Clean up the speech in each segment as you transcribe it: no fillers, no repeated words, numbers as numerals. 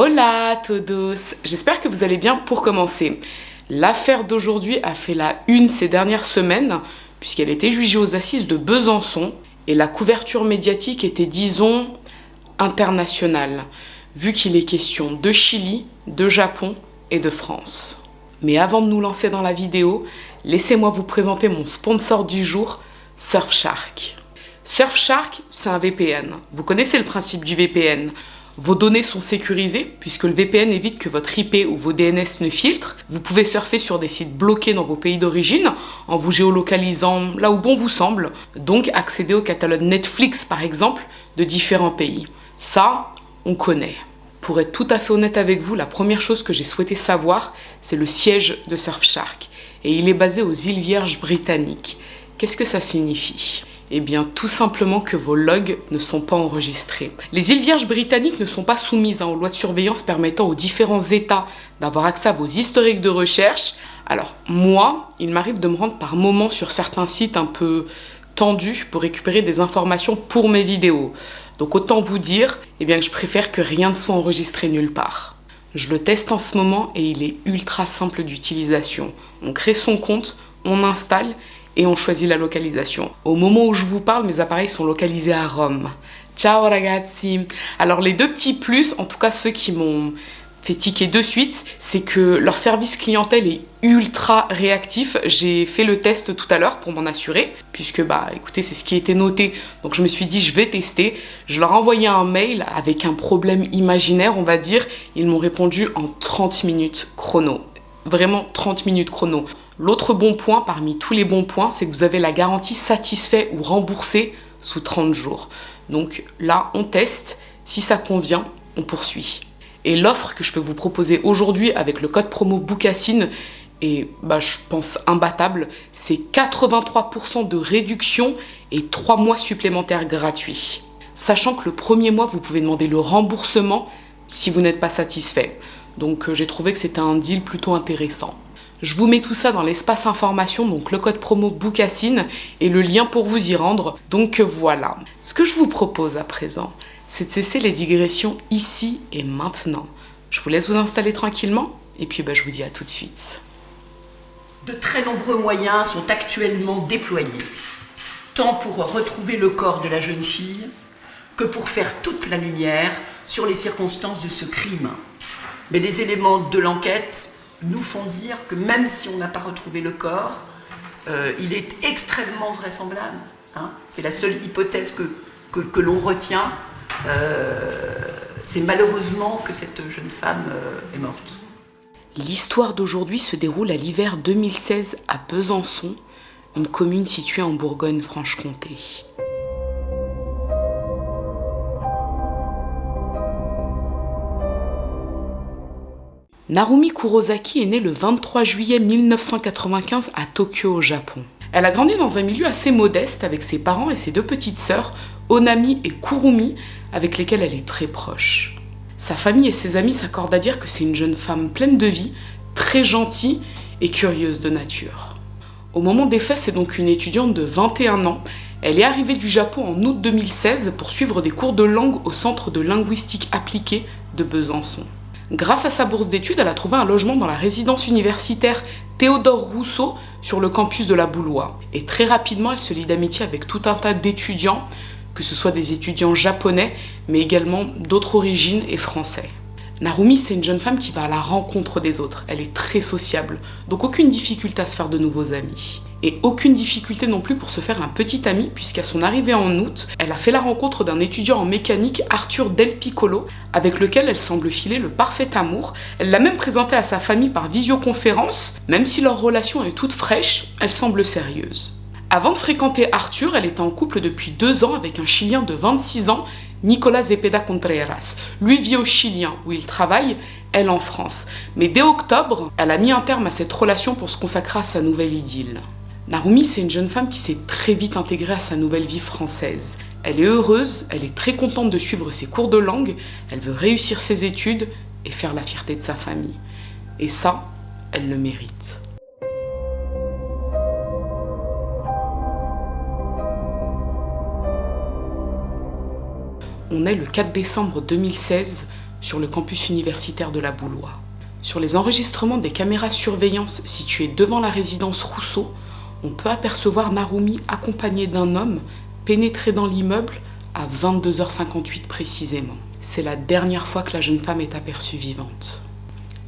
Hola todos, j'espère que vous allez bien. Pour commencer, l'affaire d'aujourd'hui a fait la une ces dernières semaines puisqu'elle était jugée aux assises de Besançon et la couverture médiatique était, disons, internationale, vu qu'il est question de Chili, de Japon et de France. Mais avant de nous lancer dans la vidéo, laissez-moi vous présenter mon sponsor du jour, Surfshark. Surfshark, c'est un VPN. Vous connaissez le principe du VPN. Vos données sont sécurisées puisque le VPN évite que votre IP ou vos DNS ne filtrent. Vous pouvez surfer sur des sites bloqués dans vos pays d'origine en vous géolocalisant là où bon vous semble. Donc accéder au catalogue Netflix par exemple de différents pays. Ça, on connaît. Pour être tout à fait honnête avec vous, la première chose que j'ai souhaité savoir, c'est le siège de Surfshark. Et il est basé aux îles Vierges britanniques. Qu'est-ce que ça signifie ? Eh bien, tout simplement que vos logs ne sont pas enregistrés. Les îles Vierges britanniques ne sont pas soumises aux lois de surveillance permettant aux différents États d'avoir accès à vos historiques de recherche. Alors, moi, il m'arrive de me rendre par moments sur certains sites un peu tendus pour récupérer des informations pour mes vidéos. Donc, autant vous dire que je préfère que rien ne soit enregistré nulle part. Je le teste en ce moment et il est ultra simple d'utilisation. On crée son compte, on installe et on choisit la localisation. Au moment où je vous parle, mes appareils sont localisés à Rome. Ciao ragazzi! Alors les deux petits plus, en tout cas ceux qui m'ont fait tiquer de suite, c'est que leur service clientèle est ultra réactif. J'ai fait le test tout à l'heure pour m'en assurer, puisque écoutez, c'est ce qui était noté. Donc je me suis dit, je vais tester. Je leur ai envoyé un mail avec un problème imaginaire, on va dire. Ils m'ont répondu en 30 minutes chrono. Vraiment 30 minutes chrono. L'autre bon point, parmi tous les bons points, c'est que vous avez la garantie satisfait ou remboursé sous 30 jours. Donc là, on teste. Si ça convient, on poursuit. Et l'offre que je peux vous proposer aujourd'hui avec le code promo Boukasin est, je pense, imbattable. C'est 83% de réduction et 3 mois supplémentaires gratuits. Sachant que le premier mois, vous pouvez demander le remboursement si vous n'êtes pas satisfait. Donc j'ai trouvé que c'était un deal plutôt intéressant. Je vous mets tout ça dans l'espace information, donc le code promo Boukasin et le lien pour vous y rendre. Donc voilà. Ce que je vous propose à présent, c'est de cesser les digressions ici et maintenant. Je vous laisse vous installer tranquillement et puis je vous dis à tout de suite. De très nombreux moyens sont actuellement déployés, tant pour retrouver le corps de la jeune fille que pour faire toute la lumière sur les circonstances de ce crime. Mais des éléments de l'enquête nous font dire que même si on n'a pas retrouvé le corps, il est extrêmement vraisemblable. C'est la seule hypothèse que l'on retient. C'est malheureusement que cette jeune femme est morte. L'histoire d'aujourd'hui se déroule à l'hiver 2016 à Besançon, une commune située en Bourgogne-Franche-Comté. Narumi Kurosaki est née le 23 juillet 1995 à Tokyo, au Japon. Elle a grandi dans un milieu assez modeste avec ses parents et ses deux petites sœurs, Onami et Kurumi, avec lesquelles elle est très proche. Sa famille et ses amis s'accordent à dire que c'est une jeune femme pleine de vie, très gentille et curieuse de nature. Au moment des faits, c'est donc une étudiante de 21 ans. Elle est arrivée du Japon en août 2016 pour suivre des cours de langue au Centre de linguistique appliquée de Besançon. Grâce à sa bourse d'études, elle a trouvé un logement dans la résidence universitaire Théodore Rousseau sur le campus de la Boulois. Et très rapidement, elle se lie d'amitié avec tout un tas d'étudiants, que ce soit des étudiants japonais, mais également d'autres origines et français. Narumi, c'est une jeune femme qui va à la rencontre des autres. Elle est très sociable, donc aucune difficulté à se faire de nouveaux amis. Et aucune difficulté non plus pour se faire un petit ami, puisqu'à son arrivée en août, elle a fait la rencontre d'un étudiant en mécanique, Arthur Del Piccolo, avec lequel elle semble filer le parfait amour. Elle l'a même présenté à sa famille par visioconférence. Même si leur relation est toute fraîche, elle semble sérieuse. Avant de fréquenter Arthur, elle était en couple depuis 2 ans avec un Chilien de 26 ans, Nicolas Zepeda Contreras. Lui vit au Chilien, où il travaille, elle en France. Mais dès octobre, elle a mis un terme à cette relation pour se consacrer à sa nouvelle idylle. Narumi, c'est une jeune femme qui s'est très vite intégrée à sa nouvelle vie française. Elle est heureuse, elle est très contente de suivre ses cours de langue, elle veut réussir ses études et faire la fierté de sa famille. Et ça, elle le mérite. On est le 4 décembre 2016 sur le campus universitaire de la Boulois. Sur les enregistrements des caméras surveillance situées devant la résidence Rousseau, on peut apercevoir Narumi accompagnée d'un homme pénétrer dans l'immeuble à 22h58 précisément. C'est la dernière fois que la jeune femme est aperçue vivante.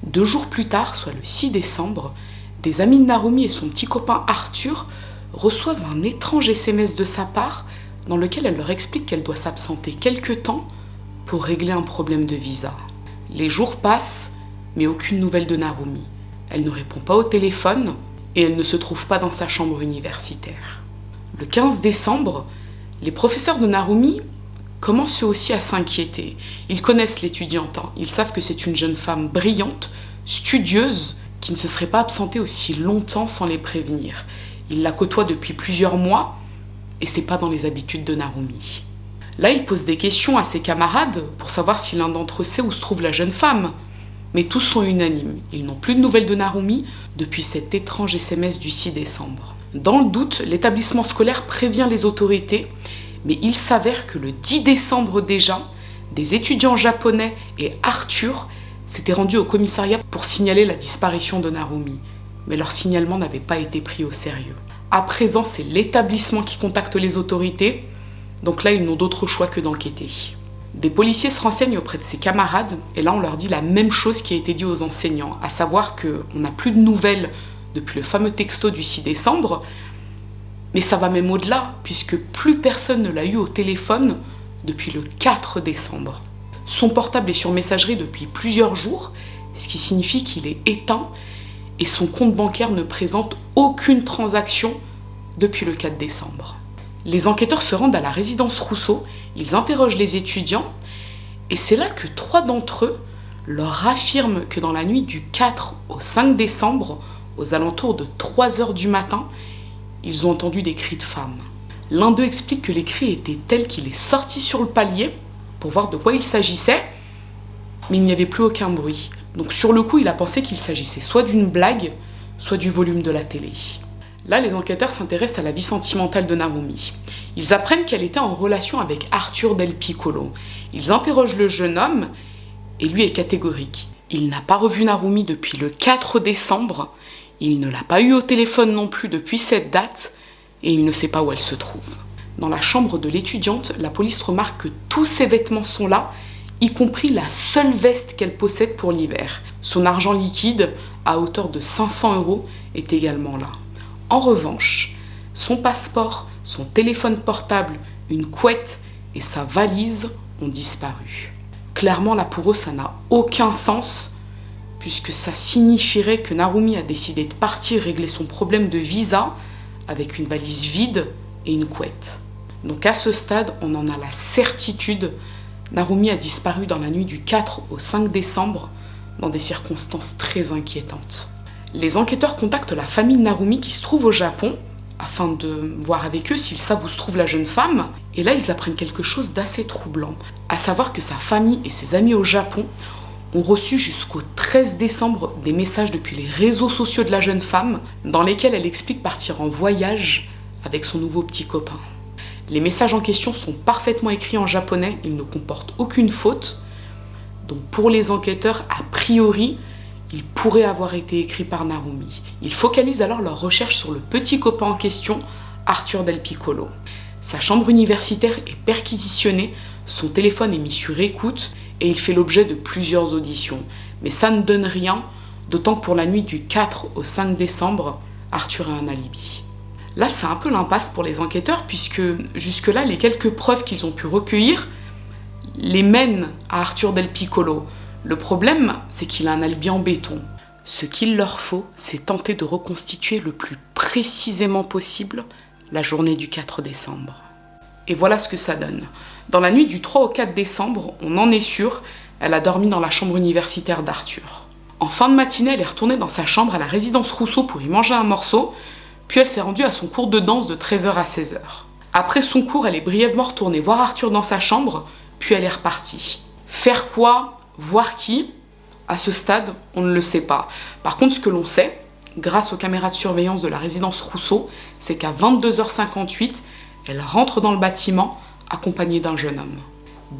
2 jours plus tard, soit le 6 décembre, des amis de Narumi et son petit copain Arthur reçoivent un étrange SMS de sa part dans lequel elle leur explique qu'elle doit s'absenter quelque temps pour régler un problème de visa. Les jours passent, mais aucune nouvelle de Narumi. Elle ne répond pas au téléphone et elle ne se trouve pas dans sa chambre universitaire. Le 15 décembre, les professeurs de Narumi commencent eux aussi à s'inquiéter. Ils connaissent l'étudiante, ils savent que c'est une jeune femme brillante, studieuse, qui ne se serait pas absentée aussi longtemps sans les prévenir. Ils la côtoient depuis plusieurs mois et c'est pas dans les habitudes de Narumi. Là, il pose des questions à ses camarades pour savoir si l'un d'entre eux sait où se trouve la jeune femme. Mais tous sont unanimes. Ils n'ont plus de nouvelles de Narumi depuis cet étrange SMS du 6 décembre. Dans le doute, l'établissement scolaire prévient les autorités, mais il s'avère que le 10 décembre déjà, des étudiants japonais et Arthur s'étaient rendus au commissariat pour signaler la disparition de Narumi. Mais leur signalement n'avait pas été pris au sérieux. À présent, c'est l'établissement qui contacte les autorités, donc là, ils n'ont d'autre choix que d'enquêter. Des policiers se renseignent auprès de ses camarades, et là, on leur dit la même chose qui a été dit aux enseignants, à savoir qu'on n'a plus de nouvelles depuis le fameux texto du 6 décembre, mais ça va même au-delà, puisque plus personne ne l'a eu au téléphone depuis le 4 décembre. Son portable est sur messagerie depuis plusieurs jours, ce qui signifie qu'il est éteint, et son compte bancaire ne présente aucune transaction depuis le 4 décembre. Les enquêteurs se rendent à la résidence Rousseau, ils interrogent les étudiants, et c'est là que 3 d'entre eux leur affirment que dans la nuit du 4 au 5 décembre, aux alentours de 3h du matin, ils ont entendu des cris de femmes. L'un d'eux explique que les cris étaient tels qu'il est sorti sur le palier pour voir de quoi il s'agissait, mais il n'y avait plus aucun bruit. Donc sur le coup, il a pensé qu'il s'agissait soit d'une blague, soit du volume de la télé. Là, les enquêteurs s'intéressent à la vie sentimentale de Narumi. Ils apprennent qu'elle était en relation avec Arthur Del Piccolo. Ils interrogent le jeune homme et lui est catégorique. Il n'a pas revu Narumi depuis le 4 décembre, il ne l'a pas eu au téléphone non plus depuis cette date et il ne sait pas où elle se trouve. Dans la chambre de l'étudiante, la police remarque que tous ses vêtements sont là, y compris la seule veste qu'elle possède pour l'hiver. Son argent liquide, à hauteur de 500 €, est également là. En revanche, son passeport, son téléphone portable, une couette et sa valise ont disparu. Clairement, là pour eux, ça n'a aucun sens, puisque ça signifierait que Narumi a décidé de partir régler son problème de visa avec une valise vide et une couette. Donc à ce stade, on en a la certitude, Narumi a disparu dans la nuit du 4 au 5 décembre dans des circonstances très inquiétantes. Les enquêteurs contactent la famille de Narumi qui se trouve au Japon afin de voir avec eux s'ils savent où se trouve la jeune femme. Et là, ils apprennent quelque chose d'assez troublant, à savoir que sa famille et ses amis au Japon ont reçu jusqu'au 13 décembre des messages depuis les réseaux sociaux de la jeune femme dans lesquels elle explique partir en voyage avec son nouveau petit copain. Les messages en question sont parfaitement écrits en japonais, ils ne comportent aucune faute. Donc pour les enquêteurs, a priori, ils pourraient avoir été écrits par Narumi. Ils focalisent alors leurs recherches sur le petit copain en question, Arthur Del Piccolo. Sa chambre universitaire est perquisitionnée, son téléphone est mis sur écoute et il fait l'objet de plusieurs auditions. Mais ça ne donne rien, d'autant que pour la nuit du 4 au 5 décembre, Arthur a un alibi. Là, c'est un peu l'impasse pour les enquêteurs, puisque jusque-là, les quelques preuves qu'ils ont pu recueillir les mènent à Arthur Del Piccolo. Le problème, c'est qu'il a un alibi en béton. Ce qu'il leur faut, c'est tenter de reconstituer le plus précisément possible la journée du 4 décembre. Et voilà ce que ça donne. Dans la nuit du 3 au 4 décembre, on en est sûr, elle a dormi dans la chambre universitaire d'Arthur. En fin de matinée, elle est retournée dans sa chambre à la résidence Rousseau pour y manger un morceau, puis elle s'est rendue à son cours de danse de 13h à 16h. Après son cours, elle est brièvement retournée voir Arthur dans sa chambre, puis elle est repartie. Faire quoi ? Voir qui ? À ce stade, on ne le sait pas. Par contre, ce que l'on sait, grâce aux caméras de surveillance de la résidence Rousseau, c'est qu'à 22h58, elle rentre dans le bâtiment accompagnée d'un jeune homme.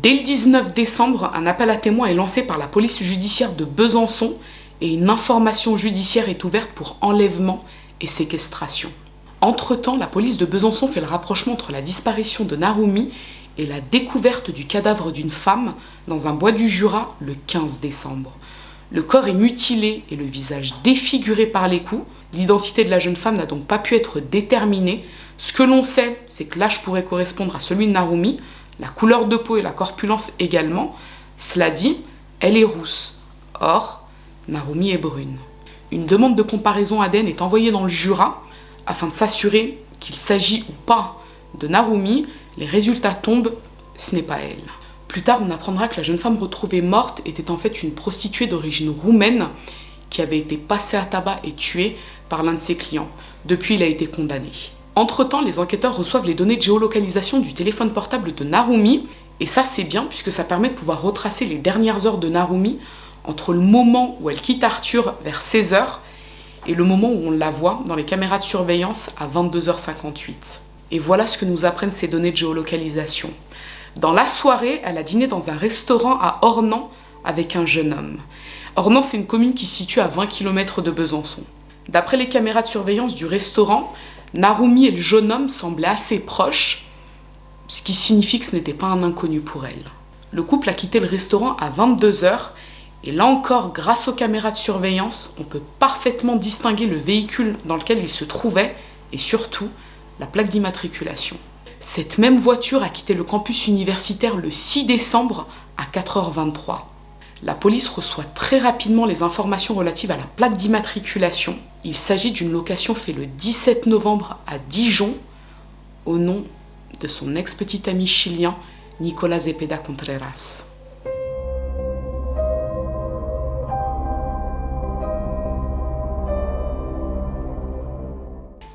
Dès le 19 décembre, un appel à témoins est lancé par la police judiciaire de Besançon et une information judiciaire est ouverte pour enlèvement et séquestration. Entre-temps, la police de Besançon fait le rapprochement entre la disparition de Narumi et la découverte du cadavre d'une femme dans un bois du Jura le 15 décembre. Le corps est mutilé et le visage défiguré par les coups. L'identité de la jeune femme n'a donc pas pu être déterminée. Ce que l'on sait, c'est que l'âge pourrait correspondre à celui de Narumi, la couleur de peau et la corpulence également. Cela dit, elle est rousse. Or, Narumi est brune. Une demande de comparaison ADN est envoyée dans le Jura afin de s'assurer qu'il s'agit ou pas de Narumi. Les résultats tombent, ce n'est pas elle. Plus tard, on apprendra que la jeune femme retrouvée morte était en fait une prostituée d'origine roumaine qui avait été passée à tabac et tuée par l'un de ses clients. Depuis, il a été condamné. Entre-temps, les enquêteurs reçoivent les données de géolocalisation du téléphone portable de Narumi. Et ça, c'est bien puisque ça permet de pouvoir retracer les dernières heures de Narumi entre le moment où elle quitte Arthur vers 16h et le moment où on la voit dans les caméras de surveillance à 22h58. Et voilà ce que nous apprennent ces données de géolocalisation. Dans la soirée, elle a dîné dans un restaurant à Ornans avec un jeune homme. Ornans, c'est une commune qui se situe à 20 km de Besançon. D'après les caméras de surveillance du restaurant, Narumi et le jeune homme semblaient assez proches, ce qui signifie que ce n'était pas un inconnu pour elle. Le couple a quitté le restaurant à 22h, et là encore, grâce aux caméras de surveillance, on peut parfaitement distinguer le véhicule dans lequel il se trouvait, et surtout, la plaque d'immatriculation. Cette même voiture a quitté le campus universitaire le 6 décembre à 4h23. La police reçoit très rapidement les informations relatives à la plaque d'immatriculation. Il s'agit d'une location faite le 17 novembre à Dijon au nom de son ex-petit ami chilien Nicolas Zepeda Contreras.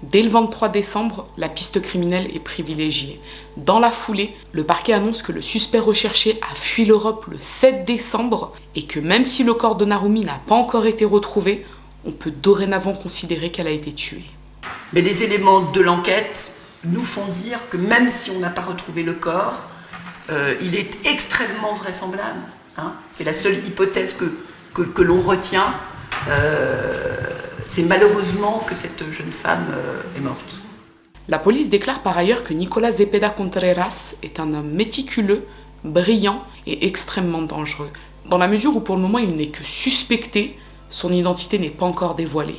Dès le 23 décembre, la piste criminelle est privilégiée. Dans la foulée, le parquet annonce que le suspect recherché a fui l'Europe le 7 décembre et que même si le corps de Narumi n'a pas encore été retrouvé, on peut dorénavant considérer qu'elle a été tuée. Mais les éléments de l'enquête nous font dire que même si on n'a pas retrouvé le corps, il est extrêmement vraisemblable. C'est la seule hypothèse que l'on retient. C'est malheureusement que cette jeune femme est morte. La police déclare par ailleurs que Nicolas Zepeda Contreras est un homme méticuleux, brillant et extrêmement dangereux, dans la mesure où pour le moment il n'est que suspecté, son identité n'est pas encore dévoilée.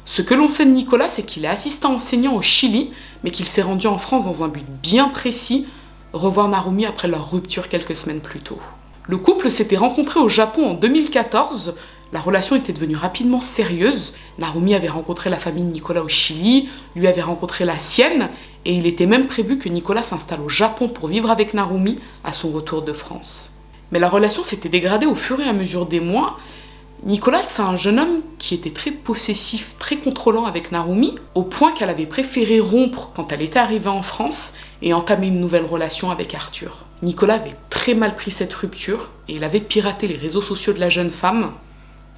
Ce que l'on sait de Nicolas, c'est qu'il est assistant enseignant au Chili, mais qu'il s'est rendu en France dans un but bien précis, revoir Narumi après leur rupture quelques semaines plus tôt. Le couple s'était rencontré au Japon en 2014. La relation était devenue rapidement sérieuse. Narumi avait rencontré la famille de Nicolas au Chili, lui avait rencontré la sienne, et il était même prévu que Nicolas s'installe au Japon pour vivre avec Narumi à son retour de France. Mais la relation s'était dégradée au fur et à mesure des mois. Nicolas, c'est un jeune homme qui était très possessif, très contrôlant avec Narumi, au point qu'elle avait préféré rompre quand elle était arrivée en France et entamer une nouvelle relation avec Arthur. Nicolas avait très mal pris cette rupture et il avait piraté les réseaux sociaux de la jeune femme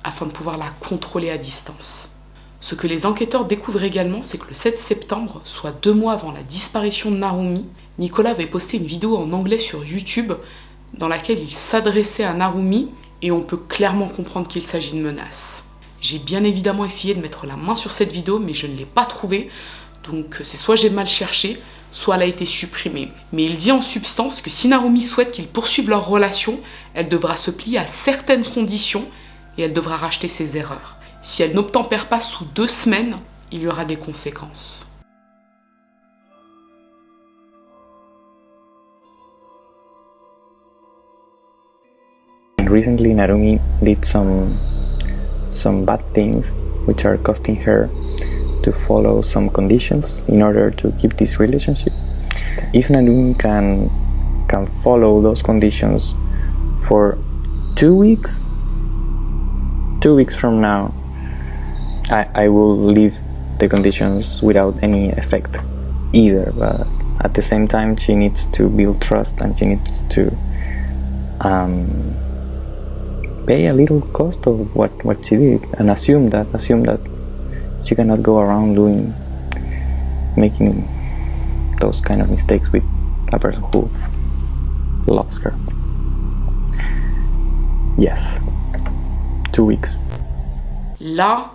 afin de pouvoir la contrôler à distance. Ce que les enquêteurs découvrent également, c'est que le 7 septembre, soit 2 mois avant la disparition de Narumi, Nicolas avait posté une vidéo en anglais sur YouTube dans laquelle il s'adressait à Narumi et on peut clairement comprendre qu'il s'agit de menaces. J'ai bien évidemment essayé de mettre la main sur cette vidéo, mais je ne l'ai pas trouvée, donc c'est soit j'ai mal cherché, soit elle a été supprimée. Mais il dit en substance que si Narumi souhaite qu'ils poursuivent leur relation, elle devra se plier à certaines conditions et elle devra racheter ses erreurs. Si elle n'obtempère pas sous 2 semaines, il y aura des conséquences. Recently, Narumi did some bad things which are costing her to follow some conditions in order to keep this relationship. If Narumi can follow those conditions for 2 weeks, 2 weeks from now, I will leave the conditions without any effect either. But at the same time, she needs to build trust and she needs to pay a little cost of what she did and assume that she cannot go around making those kind of mistakes with a person who loves her. Yes, 2 weeks. Là,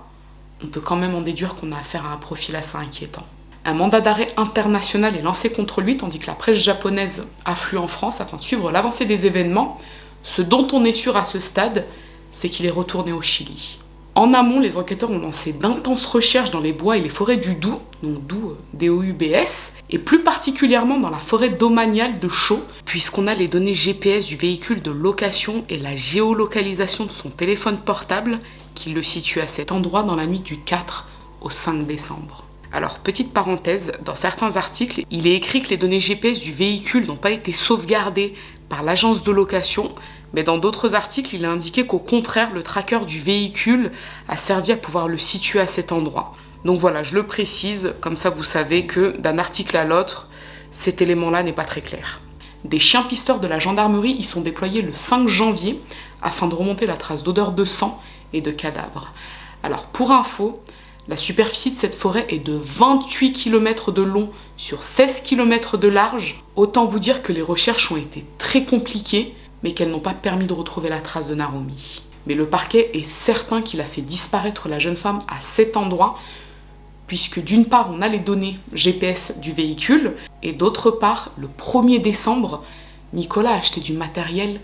on peut quand même en déduire qu'on a affaire à un profil assez inquiétant. Un mandat d'arrêt international est lancé contre lui, tandis que la presse japonaise afflue en France afin de suivre l'avancée des événements. Ce dont on est sûr à ce stade, c'est qu'il est retourné au Chili. En amont, les enquêteurs ont lancé d'intenses recherches dans les bois et les forêts du Doubs, donc Doubs, D-O-U-B-S, et plus particulièrement dans la forêt domaniale de Chaux, puisqu'on a les données GPS du véhicule de location et la géolocalisation de son téléphone portable qui le situe à cet endroit dans la nuit du 4 au 5 décembre. Alors, petite parenthèse, dans certains articles, il est écrit que les données GPS du véhicule n'ont pas été sauvegardées par l'agence de location, mais dans d'autres articles, il est indiqué qu'au contraire, le tracker du véhicule a servi à pouvoir le situer à cet endroit. Donc voilà, je le précise, comme ça vous savez que d'un article à l'autre, cet élément-là n'est pas très clair. Des chiens pisteurs de la gendarmerie y sont déployés le 5 janvier afin de remonter la trace d'odeur de sang et de cadavres. Alors pour info, la superficie de cette forêt est de 28 km de long sur 16 km de large. Autant vous dire que les recherches ont été très compliquées, mais qu'elles n'ont pas permis de retrouver la trace de Narumi. Mais le parquet est certain qu'il a fait disparaître la jeune femme à cet endroit, puisque d'une part, on a les données GPS du véhicule, et d'autre part, le 1er décembre, Nicolas a acheté du matériel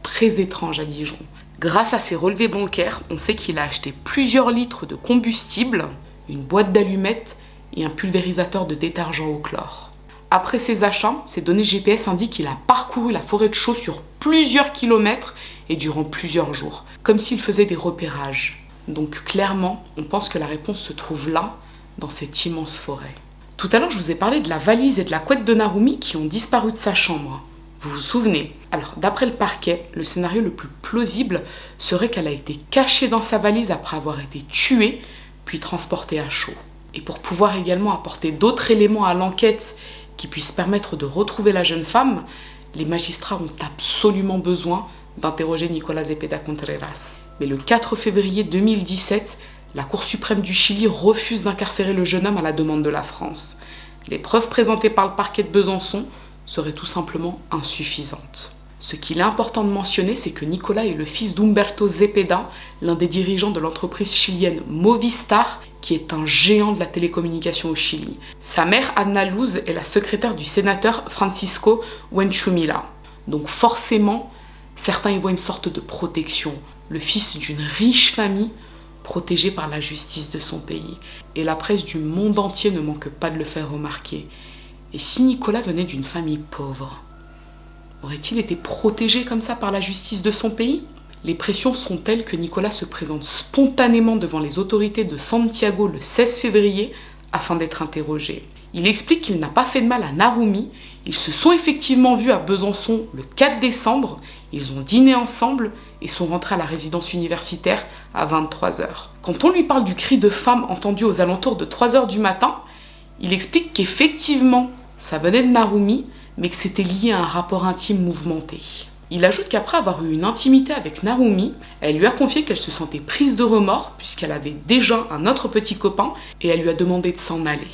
très étrange à Dijon. Grâce à ses relevés bancaires, on sait qu'il a acheté plusieurs litres de combustible, une boîte d'allumettes et un pulvérisateur de détergent au chlore. Après ses achats, ses données GPS indiquent qu'il a parcouru la forêt de Chaux sur plusieurs kilomètres et durant plusieurs jours, comme s'il faisait des repérages. Donc clairement, on pense que la réponse se trouve là, dans cette immense forêt. Tout à l'heure, je vous ai parlé de la valise et de la couette de Narumi qui ont disparu de sa chambre. Vous vous souvenez? Alors, d'après le parquet, le scénario le plus plausible serait qu'elle a été cachée dans sa valise après avoir été tuée, puis transportée à Chaux. Et pour pouvoir également apporter d'autres éléments à l'enquête qui puissent permettre de retrouver la jeune femme, les magistrats ont absolument besoin d'interroger Nicolas Zepeda Contreras. Mais le 4 février 2017, la Cour suprême du Chili refuse d'incarcérer le jeune homme à la demande de la France. Les preuves présentées par le parquet de Besançon seraient tout simplement insuffisantes. Ce qu'il est important de mentionner, c'est que Nicolas est le fils d'Humberto Zepeda, l'un des dirigeants de l'entreprise chilienne Movistar, qui est un géant de la télécommunication au Chili. Sa mère, Anna Luz, est la secrétaire du sénateur Francisco Wenchumila. Donc forcément, certains y voient une sorte de protection. Le fils d'une riche famille, protégé par la justice de son pays. Et la presse du monde entier ne manque pas de le faire remarquer. Et si Nicolas venait d'une famille pauvre, aurait-il été protégé comme ça par la justice de son pays? Les pressions sont telles que Nicolas se présente spontanément devant les autorités de Santiago le 16 février afin d'être interrogé. Il explique qu'il n'a pas fait de mal à Narumi, ils se sont effectivement vus à Besançon le 4 décembre, ils ont dîné ensemble et sont rentrés à la résidence universitaire à 23h. Quand on lui parle du cri de femme entendu aux alentours de 3h du matin, il explique qu'effectivement, ça venait de Narumi, mais que c'était lié à un rapport intime mouvementé. Il ajoute qu'après avoir eu une intimité avec Narumi, elle lui a confié qu'elle se sentait prise de remords puisqu'elle avait déjà un autre petit copain et elle lui a demandé de s'en aller.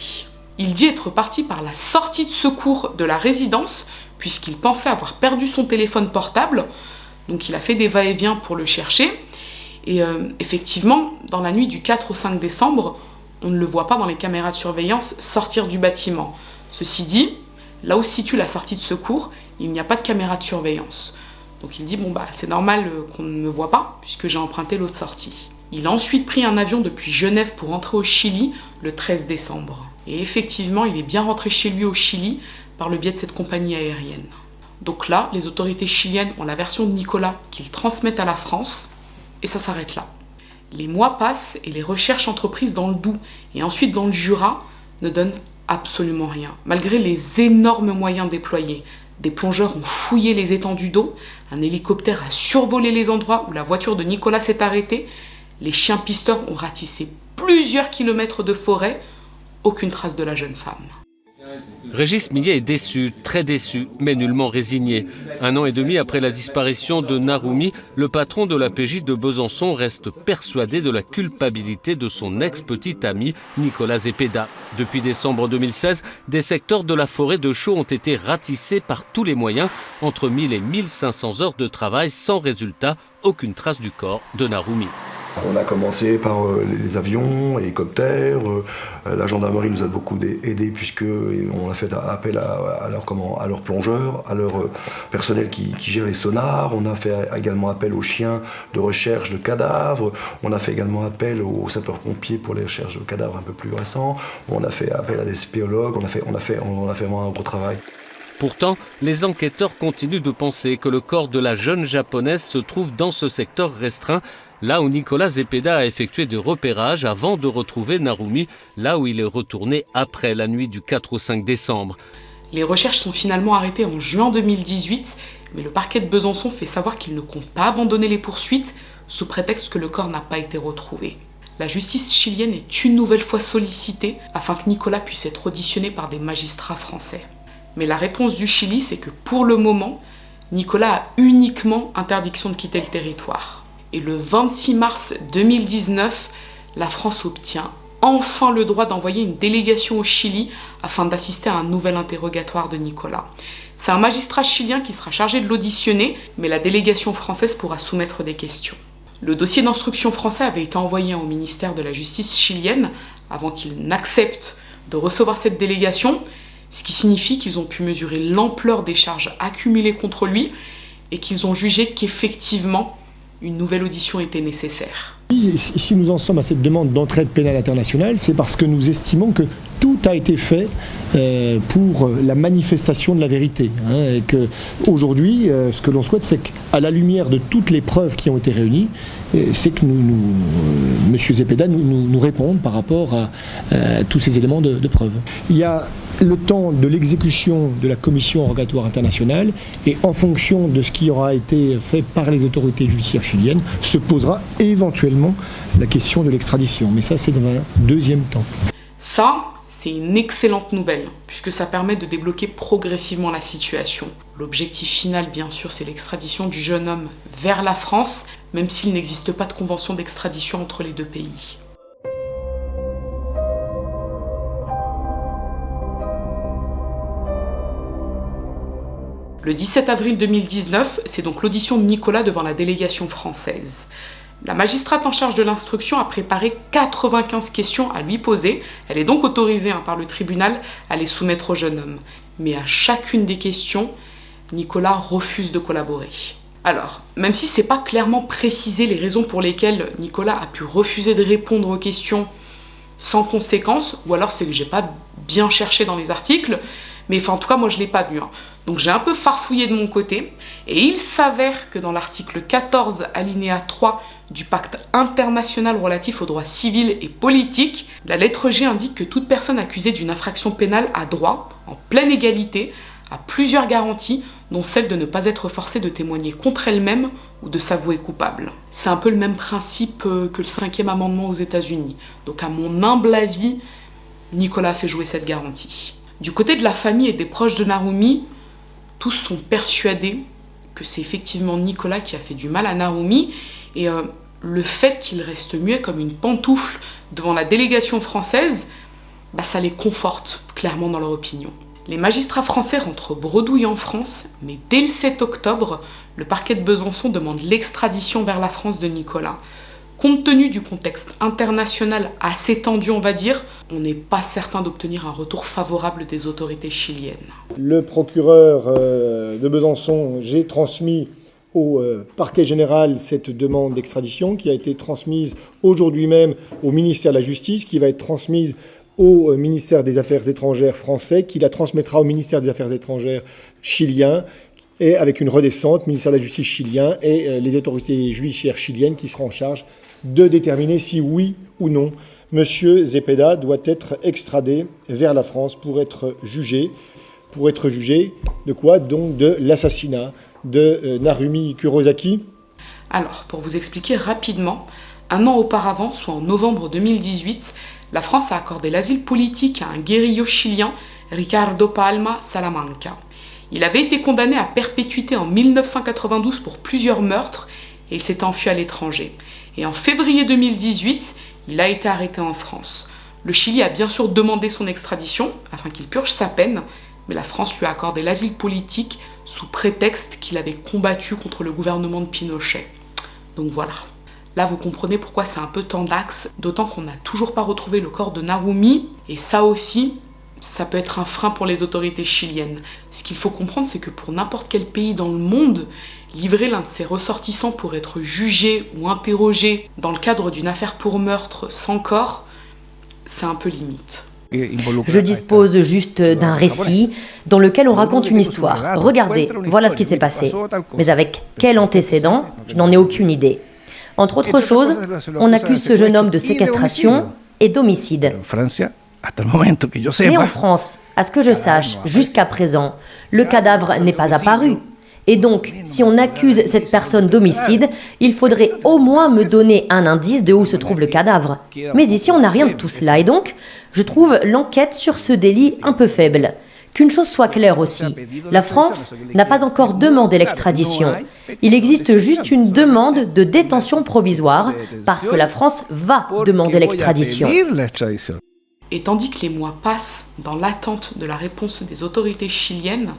Il dit être parti par la sortie de secours de la résidence puisqu'il pensait avoir perdu son téléphone portable, donc il a fait des va-et-vient pour le chercher. Et effectivement, dans la nuit du 4 au 5 décembre, on ne le voit pas dans les caméras de surveillance sortir du bâtiment. Ceci dit, là où se situe la sortie de secours, il n'y a pas de caméra de surveillance. Donc il dit, c'est normal qu'on ne me voit pas, puisque j'ai emprunté l'autre sortie. Il a ensuite pris un avion depuis Genève pour rentrer au Chili le 13 décembre. Et effectivement, il est bien rentré chez lui au Chili par le biais de cette compagnie aérienne. Donc là, les autorités chiliennes ont la version de Nicolas qu'ils transmettent à la France, et ça s'arrête là. Les mois passent et les recherches entreprises dans le Doubs et ensuite dans le Jura ne donnent absolument rien. Malgré les énormes moyens déployés, des plongeurs ont fouillé les étendues d'eau, un hélicoptère a survolé les endroits où la voiture de Nicolas s'est arrêtée, les chiens pisteurs ont ratissé plusieurs kilomètres de forêt, aucune trace de la jeune femme. Régis Millet est déçu, très déçu, mais nullement résigné. 1 an et demi après la disparition de Narumi, le patron de la PJ de Besançon reste persuadé de la culpabilité de son ex-petit ami Nicolas Zepeda. Depuis décembre 2016, des secteurs de la forêt de Chaux ont été ratissés par tous les moyens, entre 1000 et 1500 heures de travail sans résultat, aucune trace du corps de Narumi. On a commencé par les avions, les hélicoptères, la gendarmerie nous a beaucoup aidés puisqu'on a fait appel à leurs plongeurs, à leur personnel qui gère les sonars, on a fait également appel aux chiens de recherche de cadavres, on a fait également appel aux sapeurs-pompiers pour les recherches de cadavres un peu plus récents, on a fait appel à des spéologues, on a fait vraiment un gros travail. Pourtant, les enquêteurs continuent de penser que le corps de la jeune japonaise se trouve dans ce secteur restreint, là où Nicolas Zepeda a effectué des repérages avant de retrouver Narumi, là où il est retourné après la nuit du 4 au 5 décembre. Les recherches sont finalement arrêtées en juin 2018, mais le parquet de Besançon fait savoir qu'il ne compte pas abandonner les poursuites sous prétexte que le corps n'a pas été retrouvé. La justice chilienne est une nouvelle fois sollicitée afin que Nicolas puisse être auditionné par des magistrats français. Mais la réponse du Chili, c'est que pour le moment, Nicolas a uniquement interdiction de quitter le territoire. Et le 26 mars 2019, la France obtient enfin le droit d'envoyer une délégation au Chili afin d'assister à un nouvel interrogatoire de Nicolas. C'est un magistrat chilien qui sera chargé de l'auditionner, mais la délégation française pourra soumettre des questions. Le dossier d'instruction français avait été envoyé au ministère de la Justice chilienne avant qu'il n'accepte de recevoir cette délégation, ce qui signifie qu'ils ont pu mesurer l'ampleur des charges accumulées contre lui et qu'ils ont jugé qu'effectivement, une nouvelle audition était nécessaire. Si nous en sommes à cette demande d'entraide pénale internationale, c'est parce que nous estimons que tout a été fait pour la manifestation de la vérité. Et qu'aujourd'hui, ce que l'on souhaite, c'est qu'à la lumière de toutes les preuves qui ont été réunies, c'est que M. Zepeda nous réponde par rapport à tous ces éléments de preuve. Il y a le temps de l'exécution de la commission rogatoire internationale et en fonction de ce qui aura été fait par les autorités judiciaires chiliennes, se posera éventuellement la question de l'extradition. Mais ça, c'est dans un deuxième temps. Ça, c'est une excellente nouvelle, puisque ça permet de débloquer progressivement la situation. L'objectif final, bien sûr, c'est l'extradition du jeune homme vers la France, même s'il n'existe pas de convention d'extradition entre les deux pays. Le 17 avril 2019, c'est donc l'audition de Nicolas devant la délégation française. La magistrate en charge de l'instruction a préparé 95 questions à lui poser. Elle est donc autorisée par le tribunal à les soumettre au jeune homme. Mais à chacune des questions, Nicolas refuse de collaborer. Alors, même si c'est pas clairement précisé les raisons pour lesquelles Nicolas a pu refuser de répondre aux questions sans conséquence, ou alors c'est que j'ai pas bien cherché dans les articles, mais en tout cas moi je l'ai pas vu. Donc j'ai un peu farfouillé de mon côté, et il s'avère que dans l'article 14 alinéa 3 du pacte international relatif aux droits civils et politiques, la lettre G indique que toute personne accusée d'une infraction pénale a droit, en pleine égalité, à plusieurs garanties, dont celle de ne pas être forcée de témoigner contre elle-même ou de s'avouer coupable. C'est un peu le même principe que le 5e amendement aux États-Unis. Donc à mon humble avis, Nicolas a fait jouer cette garantie. Du côté de la famille et des proches de Narumi, tous sont persuadés que c'est effectivement Nicolas qui a fait du mal à Narumi, et le fait qu'il reste muet comme une pantoufle devant la délégation française, ça les conforte clairement dans leur opinion. Les magistrats français rentrent bredouille en France, mais dès le 7 octobre, le parquet de Besançon demande l'extradition vers la France de Nicolas. Compte tenu du contexte international assez tendu, on va dire, on n'est pas certain d'obtenir un retour favorable des autorités chiliennes. Le procureur de Besançon, j'ai transmis au parquet général cette demande d'extradition qui a été transmise aujourd'hui même au ministère de la Justice, qui va être transmise au ministère des Affaires étrangères français, qui la transmettra au ministère des Affaires étrangères chilien, et avec une redescente, ministère de la Justice chilien et les autorités judiciaires chiliennes qui seront en charge de déterminer si oui ou non M. Zepeda doit être extradé vers la France pour être jugé. Pour être jugé de quoi? Donc de l'assassinat de Narumi Kurosaki. Alors, pour vous expliquer rapidement, un an auparavant, soit en novembre 2018, la France a accordé l'asile politique à un guérillo chilien Ricardo Palma Salamanca. Il avait été condamné à perpétuité en 1992 pour plusieurs meurtres et il s'était enfui à l'étranger. Et en février 2018, il a été arrêté en France. Le Chili a bien sûr demandé son extradition afin qu'il purge sa peine, mais la France lui a accordé l'asile politique sous prétexte qu'il avait combattu contre le gouvernement de Pinochet. Donc voilà. Là, vous comprenez pourquoi c'est un peu tendax, d'autant qu'on n'a toujours pas retrouvé le corps de Narumi, et ça aussi, ça peut être un frein pour les autorités chiliennes. Ce qu'il faut comprendre, c'est que pour n'importe quel pays dans le monde, livrer l'un de ses ressortissants pour être jugé ou interrogé dans le cadre d'une affaire pour meurtre sans corps, c'est un peu limite. Je dispose juste d'un récit dans lequel on raconte une histoire. Regardez, voilà ce qui s'est passé. Mais avec quel antécédent, je n'en ai aucune idée. Entre autres choses, on accuse ce jeune homme de séquestration et d'homicide. Mais en France, à ce que je sache, jusqu'à présent, le cadavre n'est pas apparu. Et donc, si on accuse cette personne d'homicide, il faudrait au moins me donner un indice de où se trouve le cadavre. Mais ici, on n'a rien de tout cela. Et donc, je trouve l'enquête sur ce délit un peu faible. Qu'une chose soit claire aussi, la France n'a pas encore demandé l'extradition. Il existe juste une demande de détention provisoire parce que la France va demander l'extradition. Et tandis que les mois passent dans l'attente de la réponse des autorités chiliennes,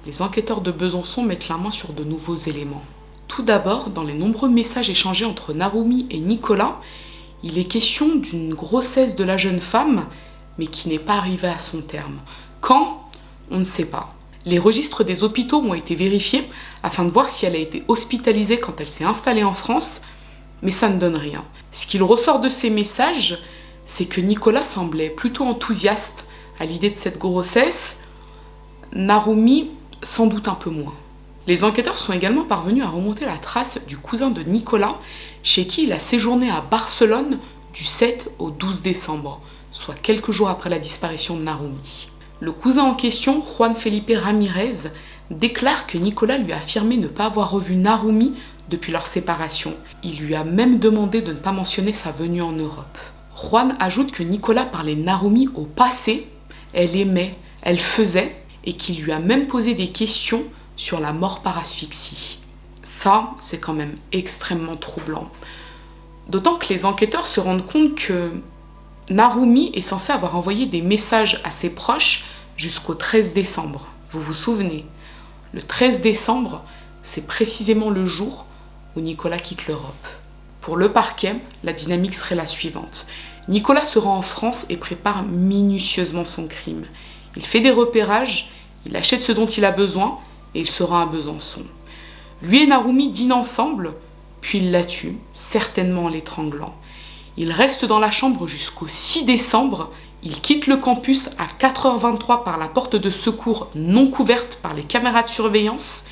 les enquêteurs de Besançon mettent la main sur de nouveaux éléments. Tout d'abord, dans les nombreux messages échangés entre Narumi et Nicolas, il est question d'une grossesse de la jeune femme, mais qui n'est pas arrivée à son terme. Quand ? On ne sait pas. Les registres des hôpitaux ont été vérifiés afin de voir si elle a été hospitalisée quand elle s'est installée en France, mais ça ne donne rien. Ce qu'il ressort de ces messages, c'est que Nicolas semblait plutôt enthousiaste à l'idée de cette grossesse, Narumi sans doute un peu moins. Les enquêteurs sont également parvenus à remonter la trace du cousin de Nicolas, chez qui il a séjourné à Barcelone du 7 au 12 décembre, soit quelques jours après la disparition de Narumi. Le cousin en question, Juan Felipe Ramirez, déclare que Nicolas lui a affirmé ne pas avoir revu Narumi depuis leur séparation. Il lui a même demandé de ne pas mentionner sa venue en Europe. Juan ajoute que Nicolas parlait Narumi au passé, elle aimait, elle faisait, et qu'il lui a même posé des questions sur la mort par asphyxie. Ça, c'est quand même extrêmement troublant. D'autant que les enquêteurs se rendent compte que Narumi est censé avoir envoyé des messages à ses proches jusqu'au 13 décembre. Vous vous souvenez ? Le 13 décembre, c'est précisément le jour où Nicolas quitte l'Europe. Pour le parquet, la dynamique serait la suivante. Nicolas se rend en France et prépare minutieusement son crime. Il fait des repérages, il achète ce dont il a besoin et il se rend à Besançon. Lui et Narumi dînent ensemble, puis il la tue, certainement en l'étranglant. Il reste dans la chambre jusqu'au 6 décembre. Il quitte le campus à 4h23 par la porte de secours non couverte par les caméras de surveillance.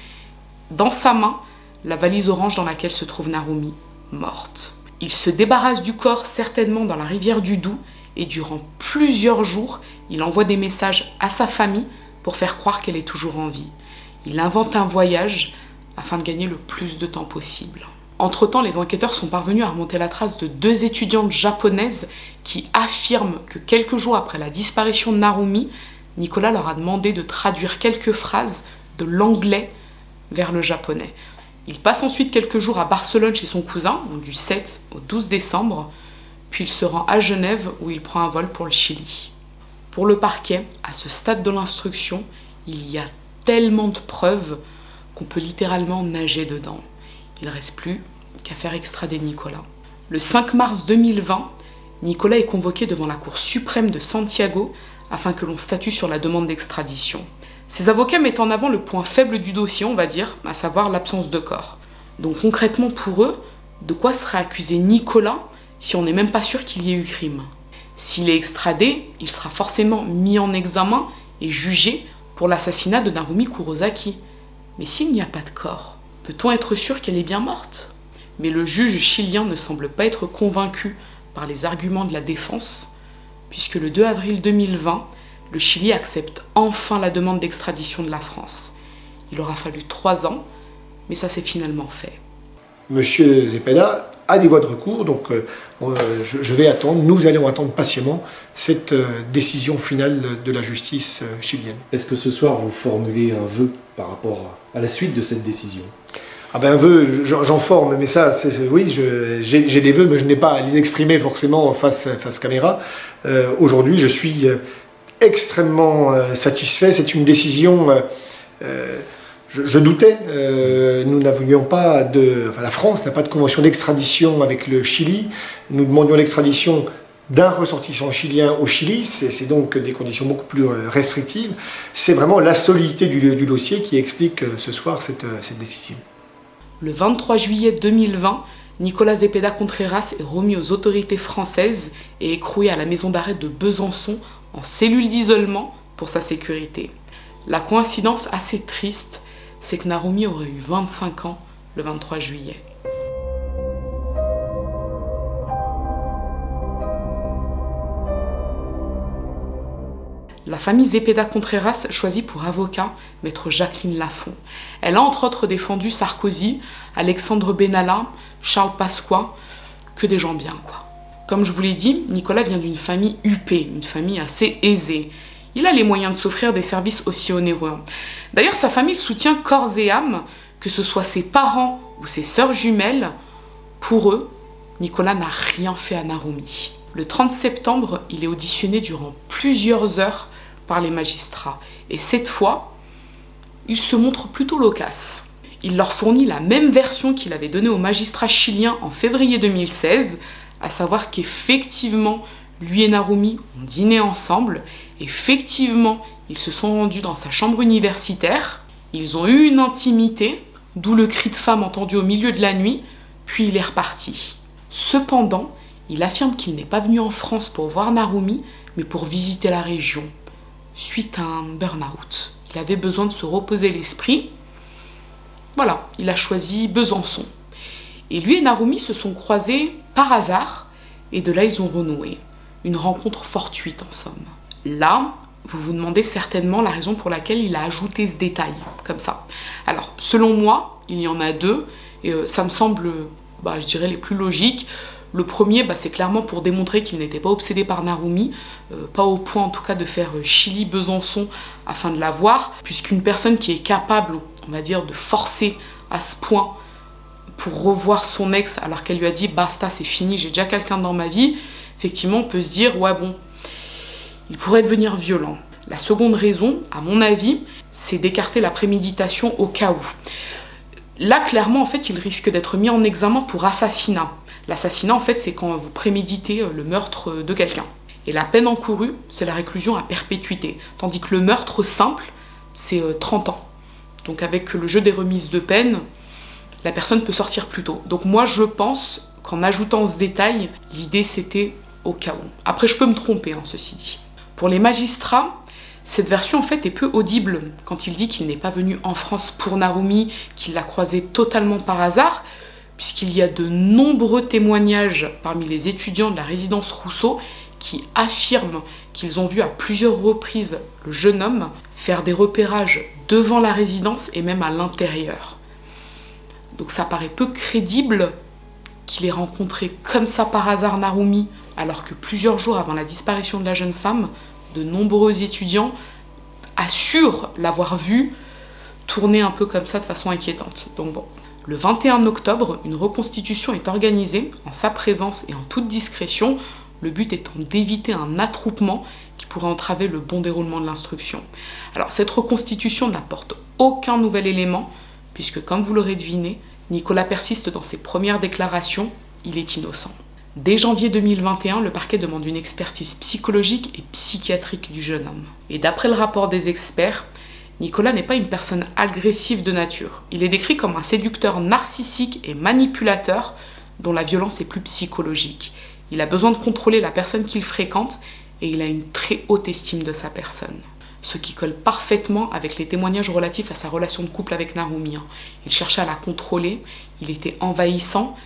Dans sa main, la valise orange dans laquelle se trouve Narumi, morte. Il se débarrasse du corps certainement dans la rivière du Doubs et durant plusieurs jours, il envoie des messages à sa famille pour faire croire qu'elle est toujours en vie. Il invente un voyage afin de gagner le plus de temps possible. Entre-temps, les enquêteurs sont parvenus à remonter la trace de 2 étudiantes japonaises qui affirment que quelques jours après la disparition de Narumi, Nicolas leur a demandé de traduire quelques phrases de l'anglais vers le japonais. Il passe ensuite quelques jours à Barcelone chez son cousin, donc du 7 au 12 décembre, puis il se rend à Genève où il prend un vol pour le Chili. Pour le parquet, à ce stade de l'instruction, il y a tellement de preuves qu'on peut littéralement nager dedans. Il ne reste plus qu'à faire extrader Nicolas. Le 5 mars 2020, Nicolas est convoqué devant la Cour suprême de Santiago afin que l'on statue sur la demande d'extradition. Ses avocats mettent en avant le point faible du dossier, on va dire, à savoir l'absence de corps. Donc concrètement pour eux, de quoi serait accusé Nicolas si on n'est même pas sûr qu'il y ait eu crime ? S'il est extradé, il sera forcément mis en examen et jugé pour l'assassinat de Narumi Kurosaki. Mais s'il n'y a pas de corps, peut-on être sûr qu'elle est bien morte ? Mais le juge chilien ne semble pas être convaincu par les arguments de la défense, puisque le 2 avril 2020, le Chili accepte enfin la demande d'extradition de la France. Il aura fallu 3 ans, mais ça s'est finalement fait. Monsieur Zepeda à des voies de recours. Donc je vais attendre, nous allons attendre patiemment cette décision finale de la justice chilienne. Est-ce que ce soir vous formulez un vœu par rapport à la suite de cette décision ? Ah ben un vœu, j'en forme, mais ça, oui, j'ai des vœux, mais je n'ai pas à les exprimer forcément face caméra. Aujourd'hui, je suis extrêmement satisfait. C'est une décision... Je doutais, nous n'avions pas la France n'a pas de convention d'extradition avec le Chili. Nous demandions l'extradition d'un ressortissant chilien au Chili, c'est donc des conditions beaucoup plus restrictives. C'est vraiment la solidité du dossier qui explique ce soir cette décision. Le 23 juillet 2020, Nicolas Zepeda Contreras est remis aux autorités françaises et écroué à la maison d'arrêt de Besançon en cellule d'isolement pour sa sécurité. La coïncidence assez triste, c'est que Narumi aurait eu 25 ans le 23 juillet. La famille Zepeda Contreras choisit pour avocat maître Jacqueline Lafont. Elle a entre autres défendu Sarkozy, Alexandre Benalla, Charles Pasqua, que des gens bien quoi. Comme je vous l'ai dit, Nicolas vient d'une famille huppée, une famille assez aisée. Il a les moyens de s'offrir des services aussi onéreux. D'ailleurs, sa famille soutient corps et âme, que ce soit ses parents ou ses sœurs jumelles. Pour eux, Nicolas n'a rien fait à Narumi. Le 30 septembre, il est auditionné durant plusieurs heures par les magistrats. Et cette fois, il se montre plutôt loquace. Il leur fournit la même version qu'il avait donnée aux magistrats chiliens en février 2016, à savoir qu'effectivement, lui et Narumi ont dîné ensemble. Effectivement, ils se sont rendus dans sa chambre universitaire. Ils ont eu une intimité, d'où le cri de femme entendu au milieu de la nuit, puis il est reparti. Cependant, il affirme qu'il n'est pas venu en France pour voir Narumi, mais pour visiter la région, suite à un burn-out. Il avait besoin de se reposer l'esprit. Voilà, il a choisi Besançon. Et lui et Narumi se sont croisés par hasard, et de là ils ont renoué. Une rencontre fortuite en somme. Là, vous vous demandez certainement la raison pour laquelle il a ajouté ce détail, comme ça. Alors, selon moi, il y en a deux, et ça me semble, je dirais, les plus logiques. Le premier, c'est clairement pour démontrer qu'il n'était pas obsédé par Narumi, pas au point en tout cas de faire Chili-Besançon afin de la voir, puisqu'une personne qui est capable, on va dire, de forcer à ce point pour revoir son ex alors qu'elle lui a dit « basta, c'est fini, j'ai déjà quelqu'un dans ma vie », effectivement, on peut se dire « ouais bon, il pourrait devenir violent ». La seconde raison, à mon avis, c'est d'écarter la préméditation au cas où. Là, clairement, en fait, il risque d'être mis en examen pour assassinat. L'assassinat, en fait, c'est quand vous préméditez le meurtre de quelqu'un. Et la peine encourue, c'est la réclusion à perpétuité. Tandis que le meurtre simple, c'est 30 ans. Donc avec le jeu des remises de peine, la personne peut sortir plus tôt. Donc moi, je pense qu'en ajoutant ce détail, l'idée, c'était au cas où. Après, je peux me tromper, ceci dit. Pour les magistrats, cette version, en fait, est peu audible quand il dit qu'il n'est pas venu en France pour Narumi, qu'il l'a croisé totalement par hasard, puisqu'il y a de nombreux témoignages parmi les étudiants de la résidence Rousseau qui affirment qu'ils ont vu à plusieurs reprises le jeune homme faire des repérages devant la résidence et même à l'intérieur. Donc ça paraît peu crédible qu'il ait rencontré comme ça par hasard Narumi, alors que plusieurs jours avant la disparition de la jeune femme, de nombreux étudiants assurent l'avoir vu tourner un peu comme ça de façon inquiétante. Donc bon. Le 21 octobre, une reconstitution est organisée en sa présence et en toute discrétion, le but étant d'éviter un attroupement qui pourrait entraver le bon déroulement de l'instruction. Alors cette reconstitution n'apporte aucun nouvel élément, puisque comme vous l'aurez deviné, Nicolas persiste dans ses premières déclarations, il est innocent. Dès janvier 2021, le parquet demande une expertise psychologique et psychiatrique du jeune homme. Et d'après le rapport des experts, Nicolas n'est pas une personne agressive de nature. Il est décrit comme un séducteur narcissique et manipulateur dont la violence est plus psychologique. Il a besoin de contrôler la personne qu'il fréquente et il a une très haute estime de sa personne. Ce qui colle parfaitement avec les témoignages relatifs à sa relation de couple avec Narumi. Il cherchait à la contrôler, il était envahissant,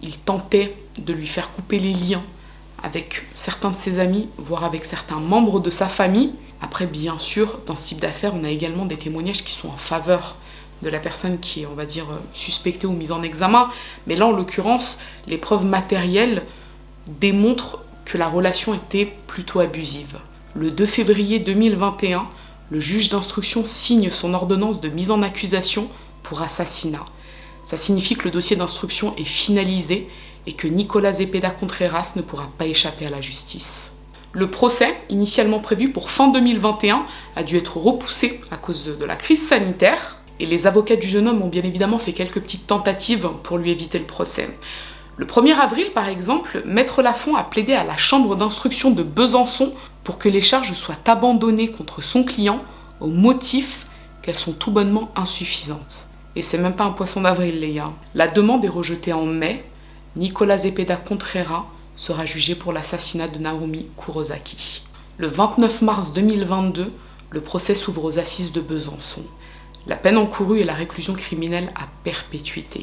il tentait de lui faire couper les liens avec certains de ses amis, voire avec certains membres de sa famille. Après, bien sûr, dans ce type d'affaires, on a également des témoignages qui sont en faveur de la personne qui est, on va dire, suspectée ou mise en examen. Mais là, en l'occurrence, les preuves matérielles démontrent que la relation était plutôt abusive. Le 2 février 2021, le juge d'instruction signe son ordonnance de mise en accusation pour assassinat. Ça signifie que le dossier d'instruction est finalisé et que Nicolas Zepeda Contreras ne pourra pas échapper à la justice. Le procès, initialement prévu pour fin 2021, a dû être repoussé à cause de la crise sanitaire. Et les avocats du jeune homme ont bien évidemment fait quelques petites tentatives pour lui éviter le procès. Le 1er avril, par exemple, Maître Lafont a plaidé à la chambre d'instruction de Besançon pour que les charges soient abandonnées contre son client au motif qu'elles sont tout bonnement insuffisantes. Et c'est même pas un poisson d'avril, les gars. La demande est rejetée en mai. Nicolas Zepeda Contreras sera jugé pour l'assassinat de Narumi Kurosaki. Le 29 mars 2022, le procès s'ouvre aux assises de Besançon. La peine encourue est la réclusion criminelle à perpétuité.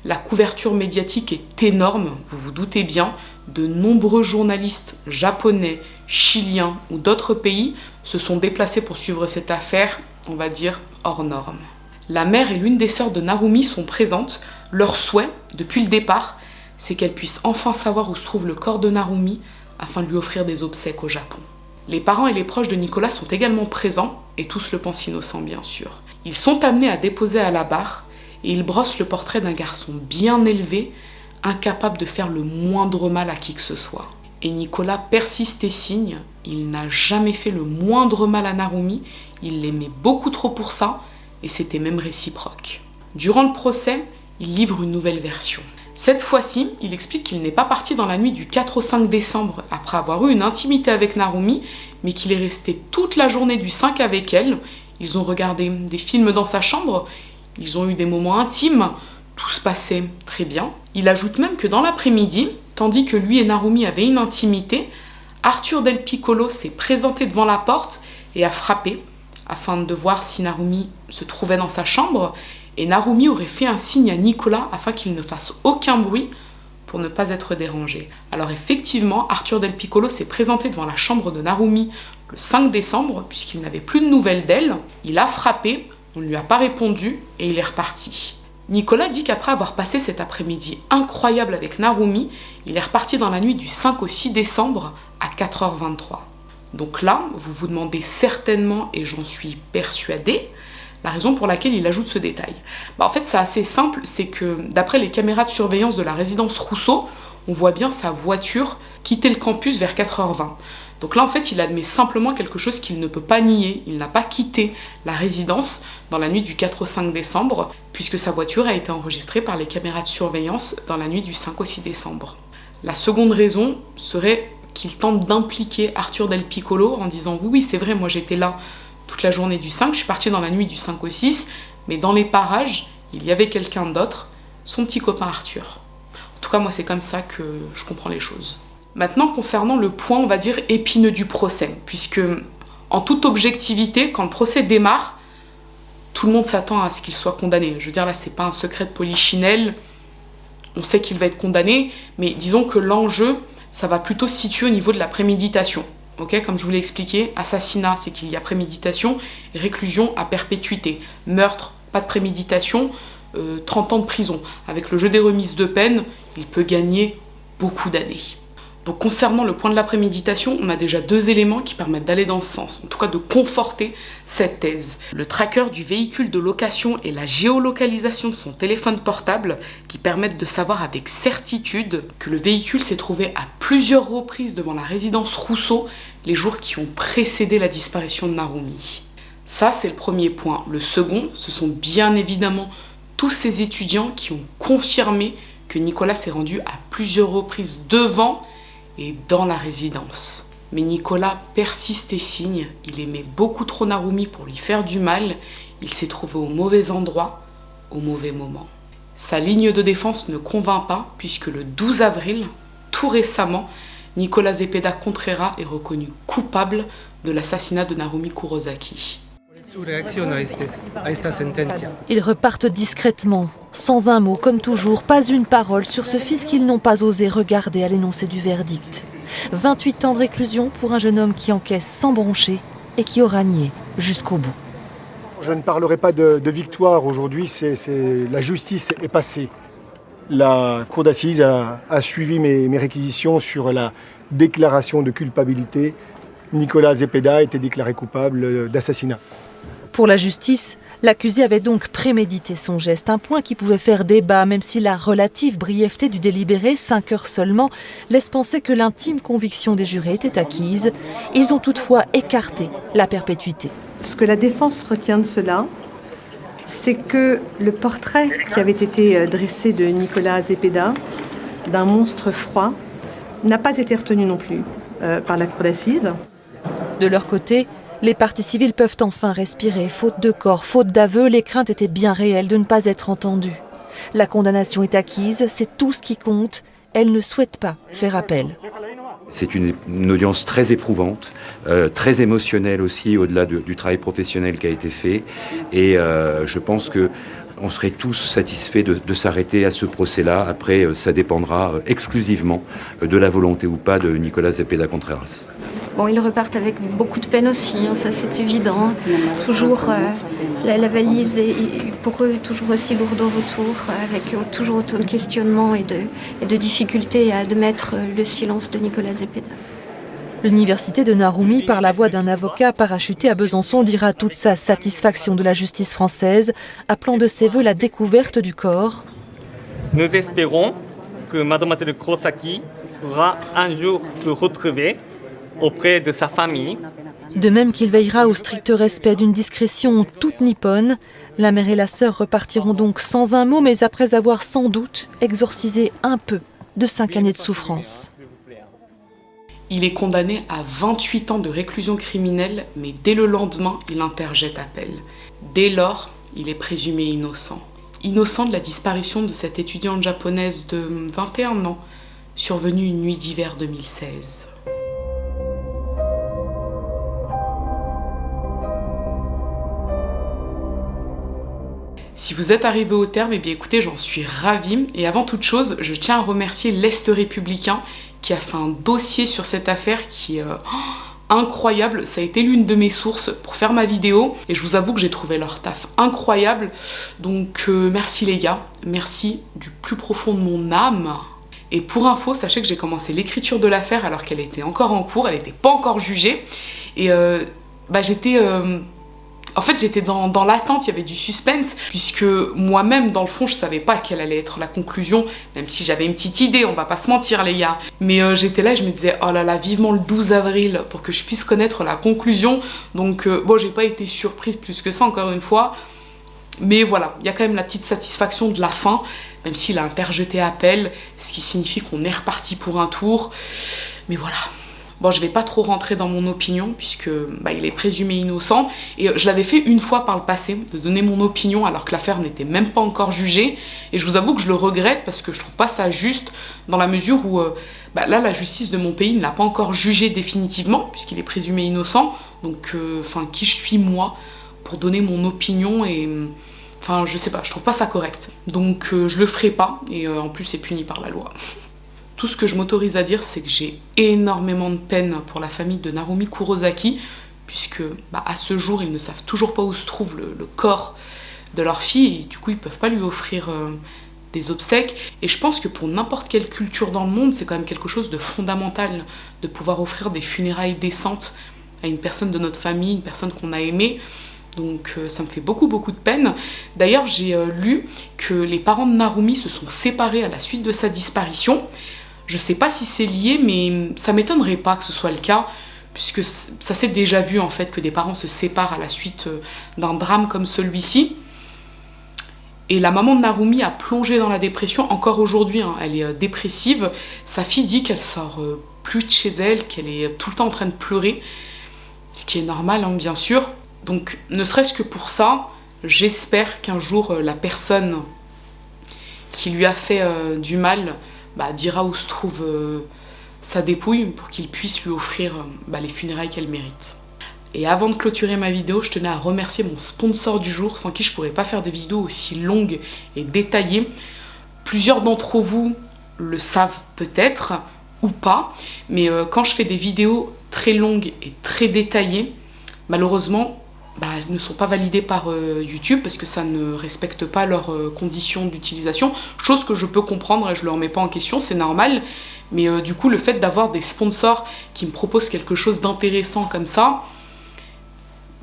La couverture médiatique est énorme, vous vous doutez bien. De nombreux journalistes japonais, chiliens ou d'autres pays se sont déplacés pour suivre cette affaire, on va dire, hors norme. La mère et l'une des sœurs de Narumi sont présentes. Leur souhait, depuis le départ, c'est qu'elle puisse enfin savoir où se trouve le corps de Narumi afin de lui offrir des obsèques au Japon. Les parents et les proches de Nicolas sont également présents, et tous le pensent innocent bien sûr. Ils sont amenés à déposer à la barre, et ils brossent le portrait d'un garçon bien élevé, incapable de faire le moindre mal à qui que ce soit. Et Nicolas persiste et signe, il n'a jamais fait le moindre mal à Narumi, il l'aimait beaucoup trop pour ça, et c'était même réciproque. Durant le procès, il livre une nouvelle version. Cette fois-ci, il explique qu'il n'est pas parti dans la nuit du 4 au 5 décembre après avoir eu une intimité avec Narumi, mais qu'il est resté toute la journée du 5 avec elle. Ils ont regardé des films dans sa chambre, ils ont eu des moments intimes, tout se passait très bien. Il ajoute même que dans l'après-midi, tandis que lui et Narumi avaient une intimité, Arthur Del Piccolo s'est présenté devant la porte et a frappé, afin de voir si Narumi se trouvait dans sa chambre, et Narumi aurait fait un signe à Nicolas afin qu'il ne fasse aucun bruit pour ne pas être dérangé. Alors effectivement, Arthur Del Piccolo s'est présenté devant la chambre de Narumi le 5 décembre, puisqu'il n'avait plus de nouvelles d'elle. Il a frappé, on ne lui a pas répondu, et il est reparti. Nicolas dit qu'après avoir passé cet après-midi incroyable avec Narumi, il est reparti dans la nuit du 5 au 6 décembre à 4h23. Donc là, vous vous demandez certainement, et j'en suis persuadée, la raison pour laquelle il ajoute ce détail. En fait, c'est assez simple, c'est que d'après les caméras de surveillance de la résidence Rousseau, on voit bien sa voiture quitter le campus vers 4h20. Donc là, en fait, il admet simplement quelque chose qu'il ne peut pas nier. Il n'a pas quitté la résidence dans la nuit du 4 au 5 décembre, puisque sa voiture a été enregistrée par les caméras de surveillance dans la nuit du 5 au 6 décembre. La seconde raison serait qu'il tente d'impliquer Arthur Del Piccolo en disant « Oui, c'est vrai, moi j'étais là toute la journée du 5, je suis partie dans la nuit du 5 au 6, mais dans les parages, il y avait quelqu'un d'autre, son petit copain Arthur. » En tout cas, moi, c'est comme ça que je comprends les choses. Maintenant, concernant le point, on va dire, épineux du procès, puisque, en toute objectivité, quand le procès démarre, tout le monde s'attend à ce qu'il soit condamné. Je veux dire, là, c'est pas un secret de polichinelle, on sait qu'il va être condamné, mais disons que l'enjeu, ça va plutôt se situer au niveau de la préméditation. Okay, comme je vous l'ai expliqué, assassinat, c'est qu'il y a préméditation, réclusion à perpétuité. Meurtre, pas de préméditation, 30 ans de prison. Avec le jeu des remises de peine, il peut gagner beaucoup d'années. Donc concernant le point de la préméditation, on a déjà deux éléments qui permettent d'aller dans ce sens, en tout cas de conforter cette thèse. Le tracker du véhicule de location et la géolocalisation de son téléphone portable qui permettent de savoir avec certitude que le véhicule s'est trouvé à plusieurs reprises devant la résidence Rousseau les jours qui ont précédé la disparition de Narumi. Ça, c'est le premier point. Le second, ce sont bien évidemment tous ces étudiants qui ont confirmé que Nicolas s'est rendu à plusieurs reprises devant et dans la résidence. Mais Nicolas persiste et signe, il aimait beaucoup trop Narumi pour lui faire du mal, il s'est trouvé au mauvais endroit, au mauvais moment. Sa ligne de défense ne convainc pas, puisque le 12 avril, tout récemment, Nicolas Zepeda Contreras est reconnu coupable de l'assassinat de Narumi Kurosaki. Ils repartent discrètement, sans un mot, comme toujours, pas une parole sur ce fils qu'ils n'ont pas osé regarder à l'énoncé du verdict. 28 ans de réclusion pour un jeune homme qui encaisse sans broncher et qui aura nié jusqu'au bout. Je ne parlerai pas de victoire aujourd'hui, la justice est passée. La cour d'assises a suivi mes réquisitions sur la déclaration de culpabilité. Nicolas Zepeda a été déclaré coupable d'assassinat. Pour la justice, l'accusé avait donc prémédité son geste, un point qui pouvait faire débat, même si la relative brièveté du délibéré, 5 heures seulement, laisse penser que l'intime conviction des jurés était acquise. Ils ont toutefois écarté la perpétuité. Ce que la défense retient de cela, c'est que le portrait qui avait été dressé de Nicolas Zepeda, d'un monstre froid, n'a pas été retenu non plus par la cour d'assises. De leur côté, les parties civiles peuvent enfin respirer. Faute de corps, faute d'aveu, les craintes étaient bien réelles de ne pas être entendues. La condamnation est acquise, c'est tout ce qui compte. Elle ne souhaite pas faire appel. C'est une audience très éprouvante, très émotionnelle aussi, au-delà du travail professionnel qui a été fait. Et je pense qu'on serait tous satisfaits de s'arrêter à ce procès-là. Après, ça dépendra exclusivement de la volonté ou pas de Nicolas Zepeda Contreras. Bon, ils repartent avec beaucoup de peine aussi, hein, ça c'est évident. Toujours la valise est pour eux toujours aussi lourde au retour, avec toujours autant de questionnements et de difficultés à admettre le silence de Nicolas Zepeda. L'université de Narumi, par la voix d'un avocat parachuté à Besançon, dira toute sa satisfaction de la justice française, appelant de ses vœux la découverte du corps. Nous espérons que Mademoiselle Kurosaki pourra un jour se retrouver auprès de sa famille. De même qu'il veillera au strict respect d'une discrétion toute nippone, la mère et la sœur repartiront donc sans un mot, mais après avoir sans doute exorcisé un peu de 5 années de souffrance. Il est condamné à 28 ans de réclusion criminelle, mais dès le lendemain, il interjette appel. Dès lors, il est présumé innocent. Innocent de la disparition de cette étudiante japonaise de 21 ans, survenue une nuit d'hiver 2016. Si vous êtes arrivé au terme, eh bien écoutez, j'en suis ravie. Et avant toute chose, je tiens à remercier l'Est républicain qui a fait un dossier sur cette affaire qui est incroyable. Ça a été l'une de mes sources pour faire ma vidéo. Et je vous avoue que j'ai trouvé leur taf incroyable. Donc merci les gars, merci du plus profond de mon âme. Et pour info, sachez que j'ai commencé l'écriture de l'affaire alors qu'elle était encore en cours, elle n'était pas encore jugée. Et j'étais dans l'attente, il y avait du suspense, puisque moi-même, dans le fond, je savais pas quelle allait être la conclusion, même si j'avais une petite idée, on va pas se mentir les gars. Mais j'étais là et je me disais, oh là là, vivement le 12 avril pour que je puisse connaître la conclusion. Donc bon, j'ai pas été surprise plus que ça, encore une fois. Mais voilà, il y a quand même la petite satisfaction de la fin, même s'il a interjeté appel, ce qui signifie qu'on est reparti pour un tour. Mais voilà. Bon, je vais pas trop rentrer dans mon opinion, puisque il est présumé innocent. Et je l'avais fait une fois par le passé, de donner mon opinion alors que l'affaire n'était même pas encore jugée. Et je vous avoue que je le regrette parce que je trouve pas ça juste, dans la mesure où là, la justice de mon pays ne l'a pas encore jugé définitivement, puisqu'il est présumé innocent. Donc, qui je suis moi pour donner mon opinion et... je sais pas, je trouve pas ça correct. Donc, je le ferai pas, et en plus, c'est puni par la loi. Tout ce que je m'autorise à dire, c'est que j'ai énormément de peine pour la famille de Narumi Kurosaki, puisque à ce jour, ils ne savent toujours pas où se trouve le corps de leur fille, et du coup, ils peuvent pas lui offrir des obsèques. Et je pense que pour n'importe quelle culture dans le monde, c'est quand même quelque chose de fondamental de pouvoir offrir des funérailles décentes à une personne de notre famille, une personne qu'on a aimée. Donc ça me fait beaucoup de peine. D'ailleurs, j'ai lu que les parents de Narumi se sont séparés à la suite de sa disparition. Je sais pas si c'est lié, mais ça m'étonnerait pas que ce soit le cas, puisque ça s'est déjà vu en fait que des parents se séparent à la suite d'un drame comme celui-ci. Et la maman de Narumi a plongé dans la dépression, encore aujourd'hui, elle est dépressive. Sa fille dit qu'elle sort plus de chez elle, qu'elle est tout le temps en train de pleurer, ce qui est normal, bien sûr. Donc, ne serait-ce que pour ça, j'espère qu'un jour, la personne qui lui a fait du mal dira où se trouve sa dépouille pour qu'il puisse lui offrir les funérailles qu'elle mérite. Et avant de clôturer ma vidéo, je tenais à remercier mon sponsor du jour, sans qui je pourrais pas faire des vidéos aussi longues et détaillées. Plusieurs d'entre vous le savent peut-être, ou pas, mais quand je fais des vidéos très longues et très détaillées, malheureusement, ne sont pas validées par YouTube parce que ça ne respecte pas leurs conditions d'utilisation, chose que je peux comprendre et je ne le remets pas en question, c'est normal. Mais du coup, le fait d'avoir des sponsors qui me proposent quelque chose d'intéressant comme ça,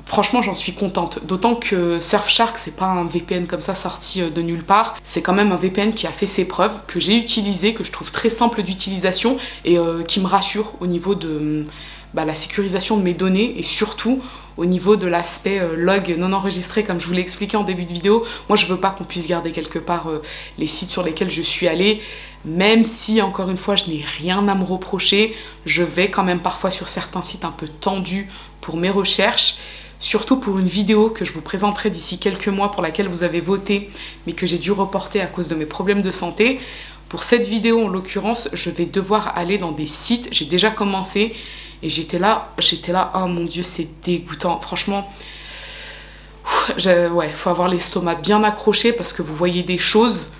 franchement, j'en suis contente. D'autant que Surfshark, c'est pas un VPN comme ça sorti de nulle part. C'est quand même un VPN qui a fait ses preuves, que j'ai utilisé, que je trouve très simple d'utilisation et qui me rassure au niveau de la sécurisation de mes données et surtout au niveau de l'aspect log non enregistré, comme je vous l'ai expliqué en début de vidéo. Moi, je veux pas qu'on puisse garder quelque part les sites sur lesquels je suis allée, même si, encore une fois, je n'ai rien à me reprocher. Je vais quand même parfois sur certains sites un peu tendus pour mes recherches, surtout pour une vidéo que je vous présenterai d'ici quelques mois pour laquelle vous avez voté, mais que j'ai dû reporter à cause de mes problèmes de santé. Pour cette vidéo, en l'occurrence, je vais devoir aller dans des sites. J'ai déjà commencé et j'étais là, oh mon Dieu, c'est dégoûtant. Franchement, faut avoir l'estomac bien accroché parce que vous voyez des choses.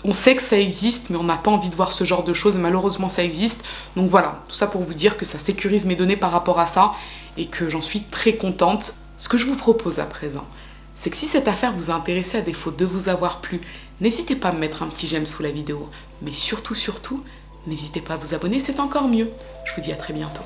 On sait que ça existe, mais on n'a pas envie de voir ce genre de choses. Malheureusement, ça existe. Donc voilà, tout ça pour vous dire que ça sécurise mes données par rapport à ça et que j'en suis très contente. Ce que je vous propose à présent, c'est que si cette affaire vous a intéressé à défaut de vous avoir plu, n'hésitez pas à me mettre un petit j'aime sous la vidéo. Mais surtout, n'hésitez pas à vous abonner, c'est encore mieux. Je vous dis à très bientôt.